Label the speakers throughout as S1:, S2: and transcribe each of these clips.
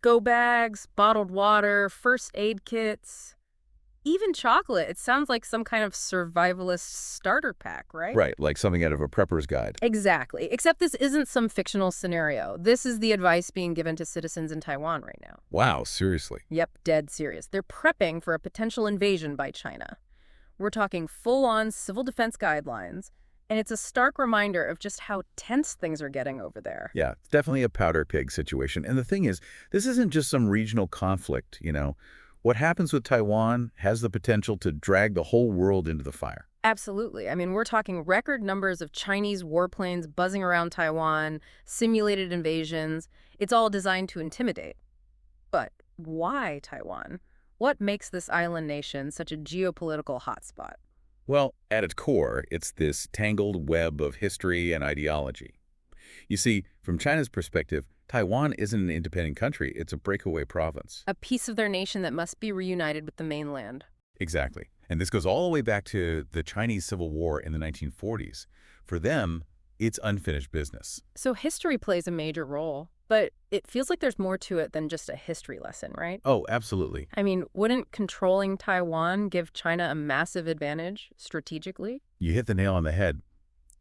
S1: Go bags, bottled water, first aid kits, even chocolate. It sounds like some kind of survivalist starter pack, right?
S2: Right, like something out of a prepper's guide.
S1: Exactly. Except this isn't some fictional scenario. This is the advice being given to citizens in Taiwan right now.
S2: Wow, seriously.
S1: Yep, dead serious. They're prepping for a potential invasion by China. We're talking full-on civil defense guidelines, and it's a stark reminder of just how tense things are getting over there.
S2: Yeah, it's definitely a powder pig situation. And the thing is, this isn't just some regional conflict. What happens with Taiwan has the potential to drag the whole world into the fire.
S1: Absolutely. I mean, we're talking record numbers of Chinese warplanes buzzing around Taiwan, simulated invasions. It's all designed to intimidate. But why Taiwan? What makes this island nation such a geopolitical hotspot?
S2: Well, at its core, it's this tangled web of history and ideology. You see, from China's perspective, Taiwan isn't an independent country, it's a breakaway province.
S1: A piece of their nation that must be reunited with the mainland.
S2: Exactly. And this goes all the way back to the Chinese Civil War in the 1940s. For them, it's unfinished business.
S1: So history plays a major role, but it feels like there's more to it than just a history lesson, right?
S2: Oh, absolutely.
S1: I mean, wouldn't controlling Taiwan give China a massive advantage strategically?
S2: You hit the nail on the head.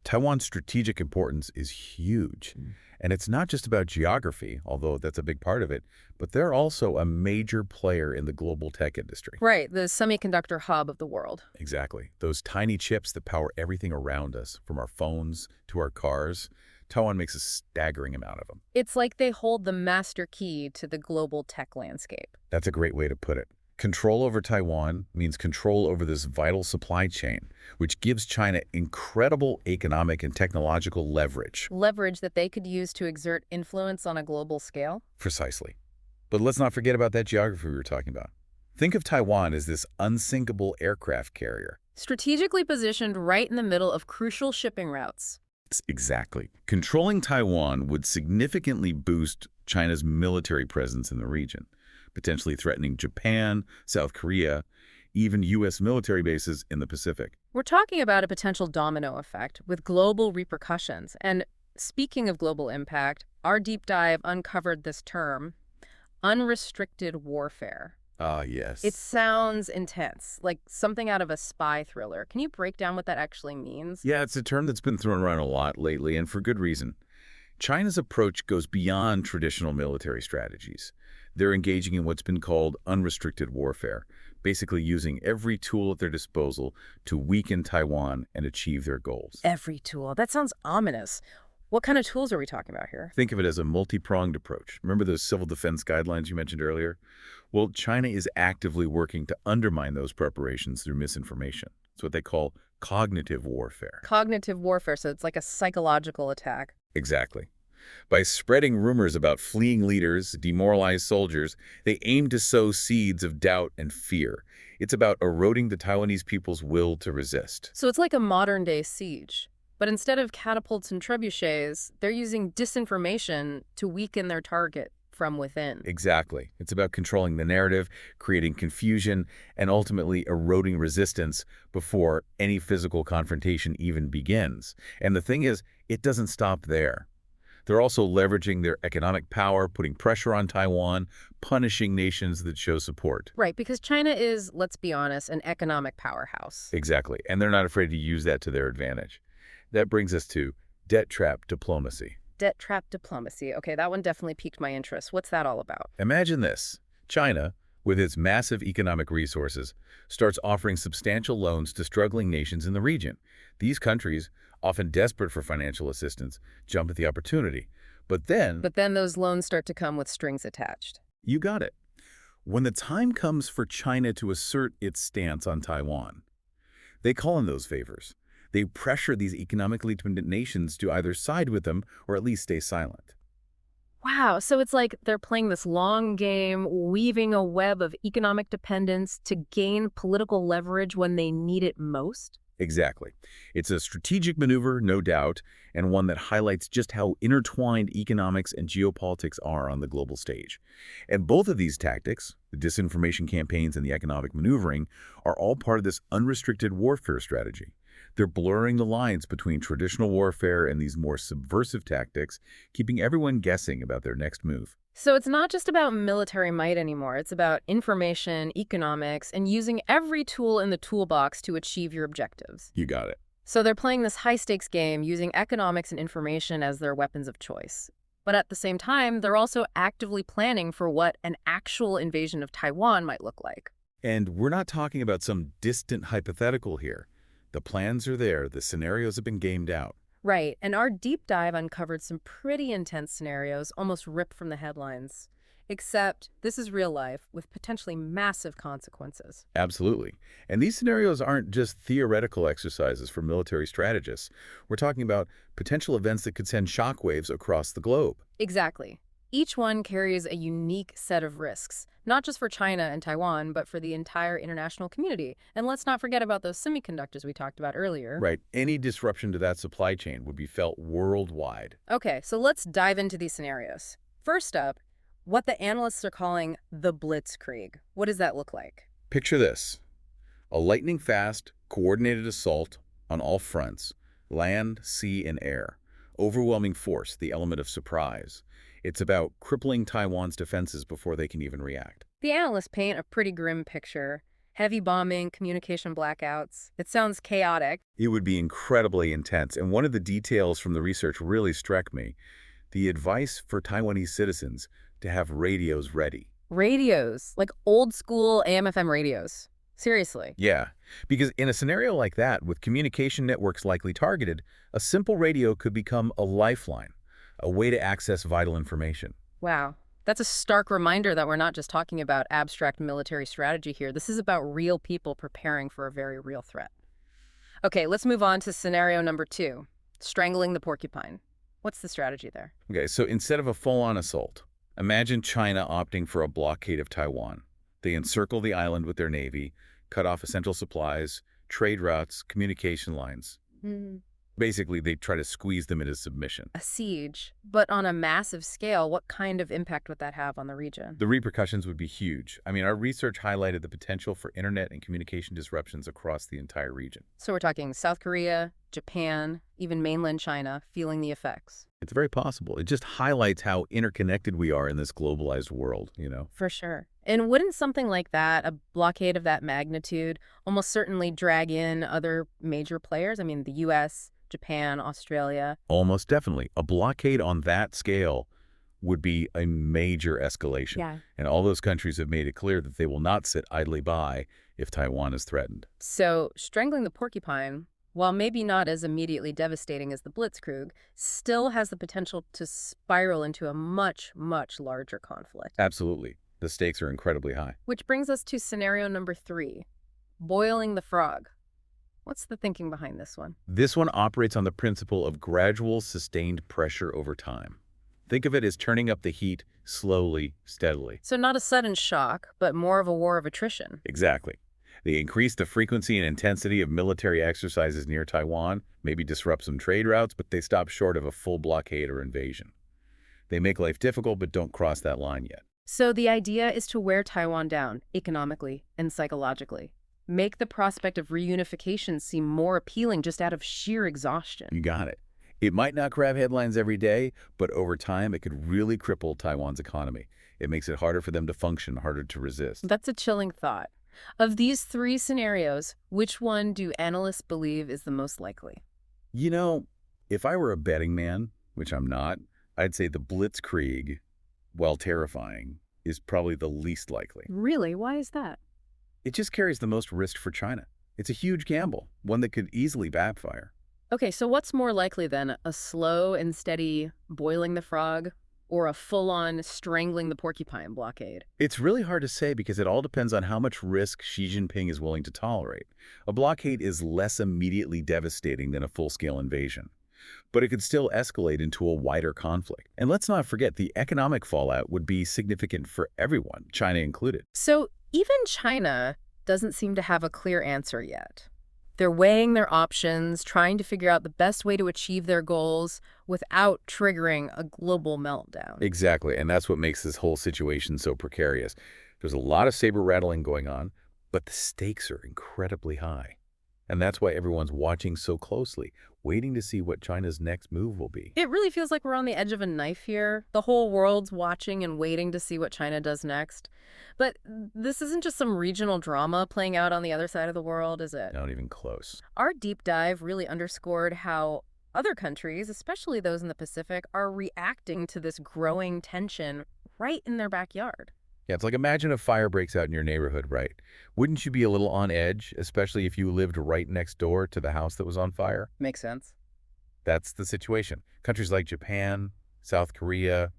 S2: Taiwan's strategic importance is huge. And it's not just about geography, although that's a big part of it, but they're also a major player in the global tech industry.
S1: Right, the semiconductor hub of the world.
S2: Exactly. Those tiny chips that power everything around us, from our phones to our cars, Taiwan makes a staggering amount of them.
S1: It's like they hold the master key to the global tech landscape.
S2: That's a great way to put it. Control over Taiwan means control over this vital supply chain, which gives China incredible economic and technological leverage.
S1: Leverage that they could use to exert influence on a global scale?
S2: Precisely. But let's not forget about that geography we were talking about. Think of Taiwan as this unsinkable aircraft carrier.
S1: Strategically positioned right in the middle of crucial shipping routes.
S2: Exactly. Controlling Taiwan would significantly boost China's military presence in the region, potentially threatening Japan, South Korea, even U.S. military bases in the Pacific.
S1: We're talking about a potential domino effect with global repercussions. And speaking of global impact, our deep dive uncovered this term, unrestricted warfare.
S2: Ah, yes.
S1: It sounds intense, like something out of a spy thriller. Can you break down what that actually means?
S2: Yeah, it's a term that's been thrown around a lot lately, and for good reason. China's approach goes beyond traditional military strategies. They're engaging in what's been called unrestricted warfare, basically using every tool at their disposal to weaken Taiwan and achieve their goals.
S1: Every tool. That sounds ominous. What kind of tools are we talking about here?
S2: Think of it as a multi-pronged approach. Remember those civil defense guidelines you mentioned earlier? Well, China is actively working to undermine those preparations through misinformation. It's what they call cognitive warfare.
S1: Cognitive warfare, so it's like a psychological attack.
S2: Exactly. By spreading rumors about fleeing leaders, demoralized soldiers, they aim to sow seeds of doubt and fear. It's about eroding the Taiwanese people's will to resist.
S1: So it's like a modern-day siege. But instead of catapults and trebuchets, they're using disinformation to weaken their target from within.
S2: Exactly. It's about controlling the narrative, creating confusion, and ultimately eroding resistance before any physical confrontation even begins. And the thing is, it doesn't stop there. They're also leveraging their economic power, putting pressure on Taiwan, punishing nations that show support.
S1: Right, because China is, let's be honest, an economic powerhouse.
S2: Exactly. And they're not afraid to use that to their advantage. That brings us to debt trap diplomacy.
S1: Debt trap diplomacy. Okay, that one definitely piqued my interest. What's that all about?
S2: Imagine this. China, with its massive economic resources, starts offering substantial loans to struggling nations in the region. These countries, often desperate for financial assistance, jump at the opportunity. But then
S1: those loans start to come with strings attached.
S2: you got it. When the time comes for China to assert its stance on Taiwan, they call in those favors. They pressure these economically dependent nations to either side with them or at least stay silent.
S1: Wow, so it's like they're playing this long game, weaving a web of economic dependence to gain political leverage when they need it most?
S2: Exactly. It's a strategic maneuver, no doubt, and one that highlights just how intertwined economics and geopolitics are on the global stage. And both of these tactics, the disinformation campaigns and the economic maneuvering, are all part of this unrestricted warfare strategy. They're blurring the lines between traditional warfare and these more subversive tactics, keeping everyone guessing about their next move.
S1: So it's not just about military might anymore. It's about information, economics, and using every tool in the toolbox to achieve your objectives.
S2: You got it.
S1: So they're playing this high-stakes game using economics and information as their weapons of choice. But at the same time, they're also actively planning for what an actual invasion of Taiwan might look like.
S2: And we're not talking about some distant hypothetical here. The plans are there, the scenarios have been gamed out.
S1: Right, and our deep dive uncovered some pretty intense scenarios, almost ripped from the headlines. Except this is real life with potentially massive consequences.
S2: Absolutely. And these scenarios aren't just theoretical exercises for military strategists. We're talking about potential events that could send shockwaves across the globe.
S1: Exactly. Each one carries a unique set of risks, not just for China and Taiwan, but for the entire international community. And let's not forget about those semiconductors we talked about earlier.
S2: Right. Any disruption to that supply chain would be felt worldwide.
S1: Okay, so let's dive into these scenarios. First up, what the analysts are calling the Blitzkrieg. What does that look like?
S2: Picture this. A lightning-fast, coordinated assault on all fronts, land, sea, and air. Overwhelming force, the element of surprise. It's about crippling Taiwan's defenses before they can even react.
S1: The analysts paint a pretty grim picture. Heavy bombing, communication blackouts. It sounds chaotic.
S2: It would be incredibly intense, and one of the details from the research really struck me. The advice for Taiwanese citizens to have radios ready.
S1: Radios, like old school AM/FM radios. Seriously.
S2: Yeah, because in a scenario like that, with communication networks likely targeted, a simple radio could become a lifeline, a way to access vital information.
S1: Wow. That's a stark reminder that we're not just talking about abstract military strategy here. This is about real people preparing for a very real threat. Okay, let's move on to scenario number 2, strangling the porcupine. What's the strategy there?
S2: Okay, so instead of a full-on assault, imagine China opting for a blockade of Taiwan. They encircle the island with their navy, cut off essential supplies, trade routes, communication lines. Basically, they try to squeeze them into submission.
S1: A siege, but on a massive scale. What kind of impact would that have on the region?
S2: The repercussions would be huge. I mean, our research highlighted the potential for internet and communication disruptions across the entire region.
S1: So we're talking South Korea, Japan, even mainland China feeling the effects.
S2: It's very possible. It just highlights how interconnected we are in this globalized world, you know?
S1: For sure. And wouldn't something like that, a blockade of that magnitude, almost certainly drag in other major players? I mean, the US, Japan, Australia.
S2: Almost definitely. A blockade on that scale would be a major escalation.
S1: Yeah.
S2: And all those countries have made it clear that they will not sit idly by if Taiwan is threatened.
S1: So strangling the porcupine, while maybe not as immediately devastating as the Blitzkrieg, still has the potential to spiral into a much, much larger conflict.
S2: Absolutely. The stakes are incredibly high.
S1: Which brings us to scenario number 3, boiling the frog. What's the thinking behind this one?
S2: This one operates on the principle of gradual, sustained pressure over time. Think of it as turning up the heat slowly, steadily.
S1: So not a sudden shock, but more of a war of attrition.
S2: Exactly. They increase the frequency and intensity of military exercises near Taiwan, maybe disrupt some trade routes, but they stop short of a full blockade or invasion. They make life difficult, but don't cross that line yet.
S1: So the idea is to wear Taiwan down economically and psychologically. Make the prospect of reunification seem more appealing just out of sheer exhaustion.
S2: You got it. It might not grab headlines every day, but over time it could really cripple Taiwan's economy. It makes it harder for them to function, harder to resist.
S1: That's a chilling thought. Of these 3 scenarios, which one do analysts believe is the most likely?
S2: You know, if I were a betting man, which I'm not, I'd say the Blitzkrieg, while terrifying, is probably the least likely.
S1: Really? Why is that?
S2: It just carries the most risk for China. It's a huge gamble, one that could easily backfire.
S1: Okay, so what's more likely then? A slow and steady boiling the frog or a full-on strangling the porcupine blockade?
S2: It's really hard to say because it all depends on how much risk Xi Jinping is willing to tolerate. A blockade is less immediately devastating than a full-scale invasion, but it could still escalate into a wider conflict. And let's not forget, the economic fallout would be significant for everyone, China included.
S1: So even China doesn't seem to have a clear answer yet. They're weighing their options, trying to figure out the best way to achieve their goals without triggering a global meltdown.
S2: Exactly, and that's what makes this whole situation so precarious. There's a lot of saber rattling going on, but the stakes are incredibly high. And that's why everyone's watching so closely, waiting to see what China's next move will be.
S1: It really feels like we're on the edge of a knife here. The whole world's watching and waiting to see what China does next. But this isn't just some regional drama playing out on the other side of the world, is it?
S2: Not even close.
S1: Our deep dive really underscored how other countries, especially those in the Pacific, are reacting to this growing tension right in their backyard.
S2: Yeah, it's like imagine a fire breaks out in your neighborhood, right? Wouldn't you be a little on edge, especially if you lived right next door to the house that was on fire?
S1: Makes sense.
S2: That's the situation. Countries like Japan, South Korea,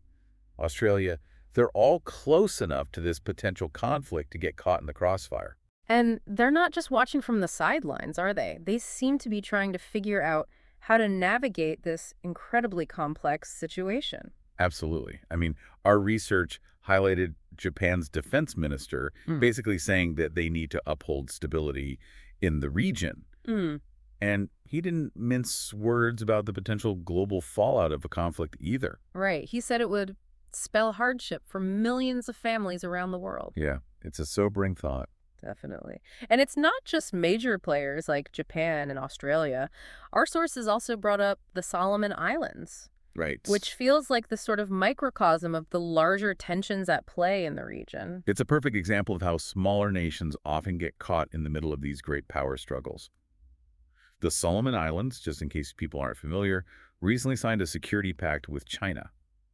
S2: Australia, they're all close enough to this potential conflict to get caught in the crossfire.
S1: And they're not just watching from the sidelines, are they? They seem to be trying to figure out how to navigate this incredibly complex situation.
S2: Absolutely. I mean, our research highlighted Japan's defense minister
S1: Mm.
S2: basically saying that they need to uphold stability in the region.
S1: Mm,
S2: And he didn't mince words about the potential global fallout of a conflict either.
S1: right. He said it would spell hardship for millions of families around the world.
S2: Yeah, it's a sobering thought.
S1: Definitely. And it's not just major players like Japan and Australia. Our sources also brought up the Solomon Islands,
S2: Right.
S1: which feels like the sort of microcosm of the larger tensions at play in the region.
S2: It's a perfect example of how smaller nations often get caught in the middle of these great power struggles. The Solomon Islands, just in case people aren't familiar, recently signed a security pact with China.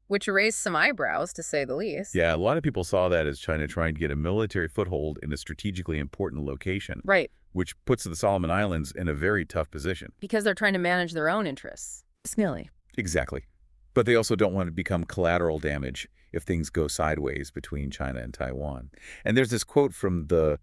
S1: Which raised some eyebrows, to say the least.
S2: Yeah, a lot of people saw that as China trying to get a military foothold in a strategically important location,
S1: Right,
S2: which puts the Solomon Islands in a very tough position.
S1: because they're trying to manage their own interests. Snilly.
S2: Exactly. But they also don't want to become collateral damage if things go sideways between China and Taiwan. And there's this quote from the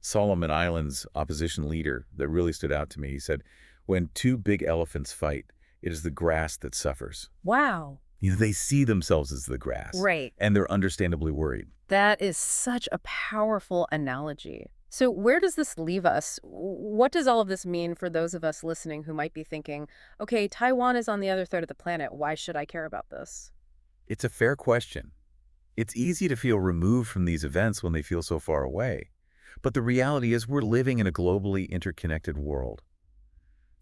S2: Solomon Islands opposition leader that really stood out to me. He said, "When two big elephants fight, it is the grass that suffers."
S1: Wow.
S2: They see themselves as the grass,
S1: Right.
S2: and they're understandably worried.
S1: That is such a powerful analogy. So where does this leave us? What does all of this mean for those of us listening who might be thinking, okay, Taiwan is on the other third of the planet. Why should I care about this?
S2: It's a fair question. It's easy to feel removed from these events when they feel so far away. But the reality is we're living in a globally interconnected world.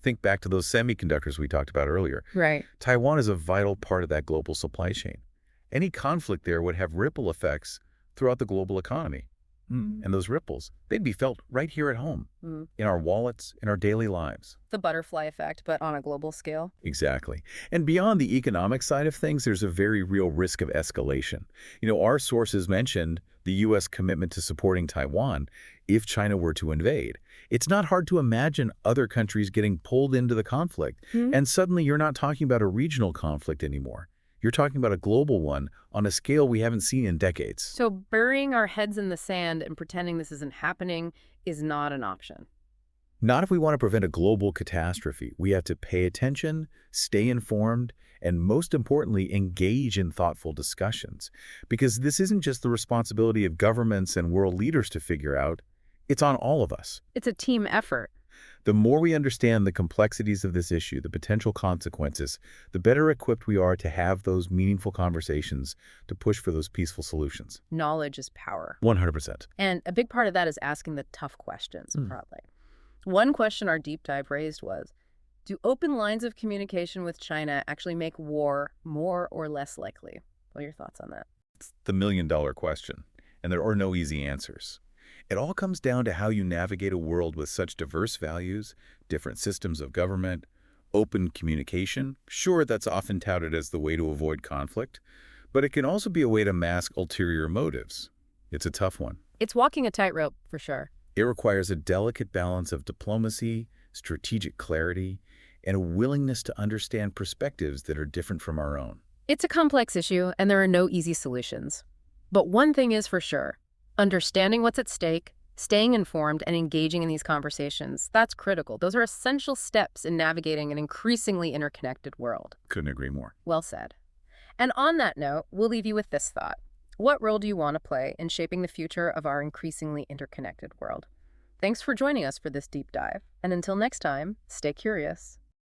S2: Think back to those semiconductors we talked about earlier.
S1: Right.
S2: Taiwan is a vital part of that global supply chain. Any conflict there would have ripple effects throughout the global economy. And those ripples, they'd be felt right here at home,
S1: Mm.
S2: in our wallets, in our daily lives.
S1: The butterfly effect, but on a global scale.
S2: Exactly. And beyond the economic side of things, there's a very real risk of escalation. Our sources mentioned the U.S. commitment to supporting Taiwan if China were to invade. It's not hard to imagine other countries getting pulled into the conflict.
S1: Hmm?
S2: And suddenly you're not talking about a regional conflict anymore. You're talking about a global one on a scale we haven't seen in decades.
S1: So burying our heads in the sand and pretending this isn't happening is not an option.
S2: Not if we want to prevent a global catastrophe. We have to pay attention, stay informed, and most importantly, engage in thoughtful discussions. Because this isn't just the responsibility of governments and world leaders to figure out, it's on all of us.
S1: It's a team effort.
S2: The more we understand the complexities of this issue, the potential consequences, the better equipped we are to have those meaningful conversations to push for those peaceful solutions.
S1: Knowledge is power.
S2: 100%.
S1: And a big part of that is asking the tough questions, probably. One question our deep dive raised was, do open lines of communication with China actually make war more or less likely? What are your thoughts on that?
S2: It's the million-dollar question, and there are no easy answers. It all comes down to how you navigate a world with such diverse values, different systems of government, open communication. Sure, that's often touted as the way to avoid conflict, but it can also be a way to mask ulterior motives. It's a tough one.
S1: It's walking a tightrope, for sure.
S2: It requires a delicate balance of diplomacy, strategic clarity, and a willingness to understand perspectives that are different from our own.
S1: It's a complex issue, and there are no easy solutions. But one thing is for sure, understanding what's at stake, staying informed, and engaging in these conversations, that's critical. Those are essential steps in navigating an increasingly interconnected world.
S2: Couldn't agree more.
S1: Well said. And on that note, we'll leave you with this thought. What role do you want to play in shaping the future of our increasingly interconnected world? Thanks for joining us for this deep dive. And until next time, stay curious.